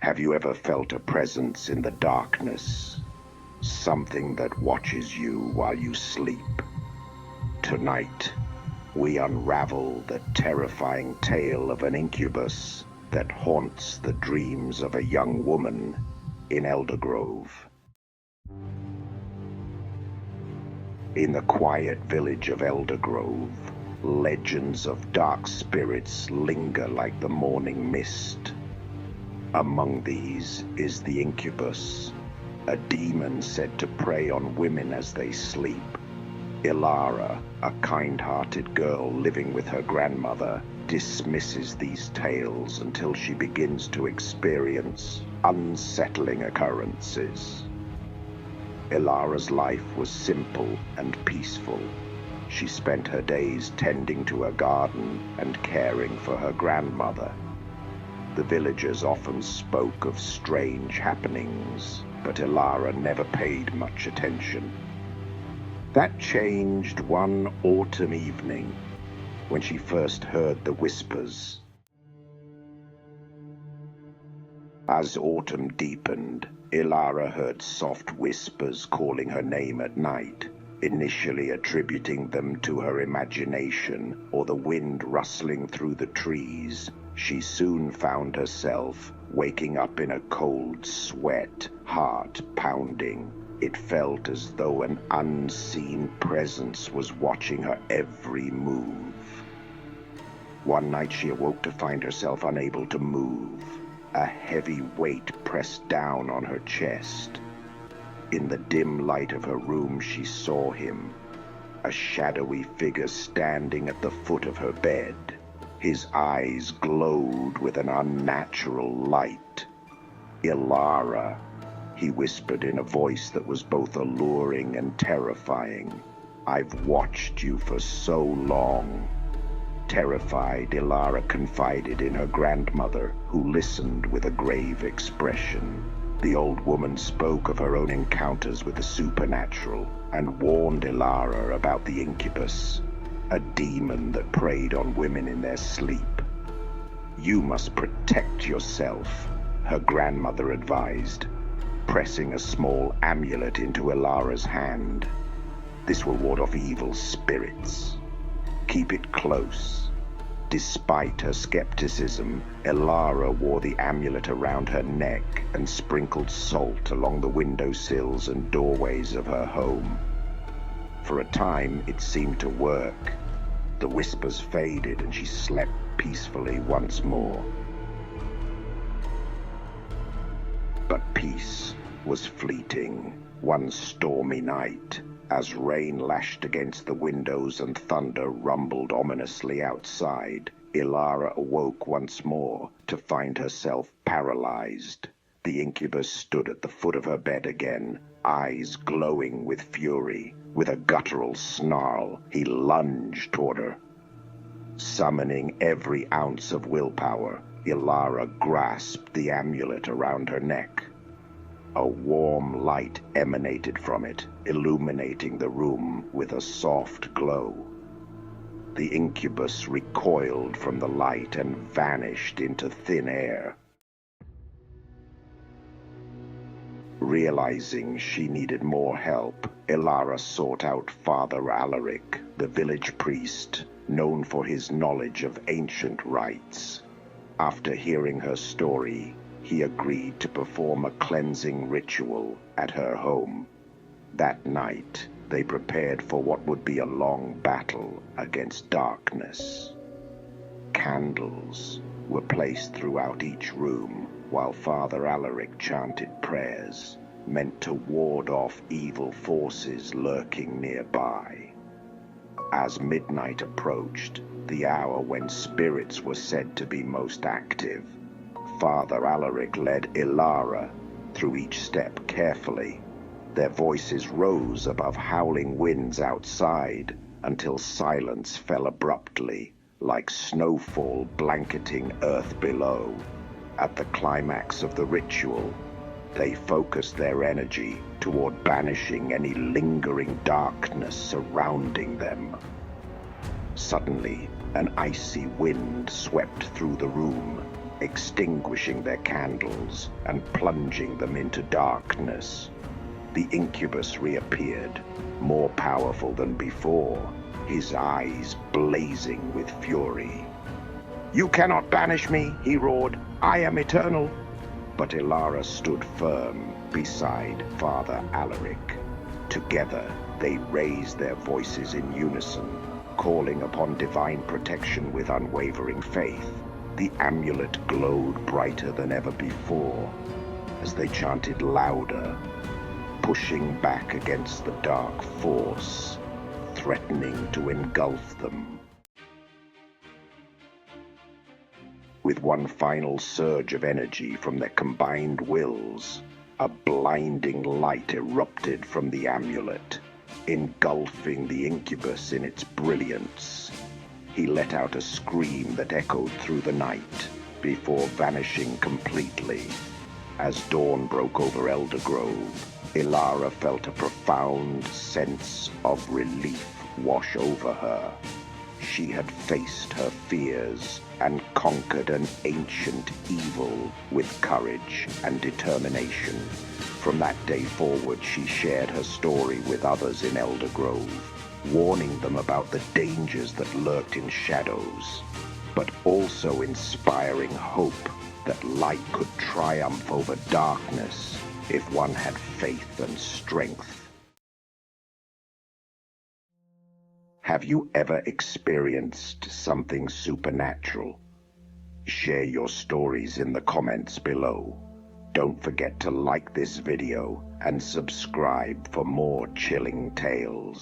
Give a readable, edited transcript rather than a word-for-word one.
Have you ever felt a presence in the darkness? Something that watches you while you sleep? Tonight, we unravel the terrifying tale of an incubus that haunts the dreams of a young woman in Eldergrove. In the quiet village of Eldergrove, legends of dark spirits linger like the morning mist. Among these is the Incubus, a demon said to prey on women as they sleep. Elara, a kind-hearted girl living with her grandmother, dismisses these tales until she begins to experience unsettling occurrences. Elara's life was simple and peaceful. She spent her days tending to her garden and caring for her grandmother. The villagers often spoke of strange happenings, but Elara never paid much attention. That changed one autumn evening, when she first heard the whispers. As autumn deepened, Elara heard soft whispers calling her name at night, initially attributing them to her imagination or the wind rustling through the trees. She soon found herself waking up in a cold sweat, heart pounding. It felt as though an unseen presence was watching her every move. One night she awoke to find herself unable to move. A heavy weight pressed down on her chest. In the dim light of her room, she saw him, a shadowy figure standing at the foot of her bed. His eyes glowed with an unnatural light. "Elara," he whispered in a voice that was both alluring and terrifying. "I've watched you for so long." Terrified, Elara confided in her grandmother, who listened with a grave expression. The old woman spoke of her own encounters with the supernatural and warned Elara about the Incubus, a demon that preyed on women in their sleep. "You must protect yourself," her grandmother advised, pressing a small amulet into Elara's hand. "This will ward off evil spirits. Keep it close." Despite her skepticism, Elara wore the amulet around her neck and sprinkled salt along the windowsills and doorways of her home. For a time, it seemed to work. The whispers faded and she slept peacefully once more. But peace was fleeting. One stormy night, as rain lashed against the windows and thunder rumbled ominously outside, Elara awoke once more to find herself paralyzed. The Incubus stood at the foot of her bed again, eyes glowing with fury. With a guttural snarl, he lunged toward her. Summoning every ounce of willpower, Elara grasped the amulet around her neck. A warm light emanated from it, illuminating the room with a soft glow. The Incubus recoiled from the light and vanished into thin air. Realizing she needed more help, Elara sought out Father Alaric, the village priest, known for his knowledge of ancient rites. After hearing her story, he agreed to perform a cleansing ritual at her home. That night, they prepared for what would be a long battle against darkness. Candles were placed throughout each room, while Father Alaric chanted prayers, meant to ward off evil forces lurking nearby. As midnight approached, the hour when spirits were said to be most active, Father Alaric led Elara through each step carefully. Their voices rose above howling winds outside until silence fell abruptly, like snowfall blanketing earth below. At the climax of the ritual, they focused their energy toward banishing any lingering darkness surrounding them. Suddenly, an icy wind swept through the room. extinguishing their candles and plunging them into darkness. The Incubus reappeared, more powerful than before, his eyes blazing with fury. "You cannot banish me," he roared. "I am eternal." But Elara stood firm beside Father Alaric. Together, they raised their voices in unison, calling upon divine protection with unwavering faith. The amulet glowed brighter than ever before as they chanted louder, pushing back against the dark force, threatening to engulf them. With one final surge of energy from their combined wills, a blinding light erupted from the amulet, engulfing the Incubus in its brilliance. He let out a scream that echoed through the night, before vanishing completely. As dawn broke over Eldergrove, Elara felt a profound sense of relief wash over her. She had faced her fears and conquered an ancient evil with courage and determination. From that day forward, she shared her story with others in Eldergrove, warning them about the dangers that lurked in shadows, but also inspiring hope that light could triumph over darkness if one had faith and strength. Have you ever experienced something supernatural? Share your stories in the comments below. Don't forget to like this video and subscribe for more chilling tales.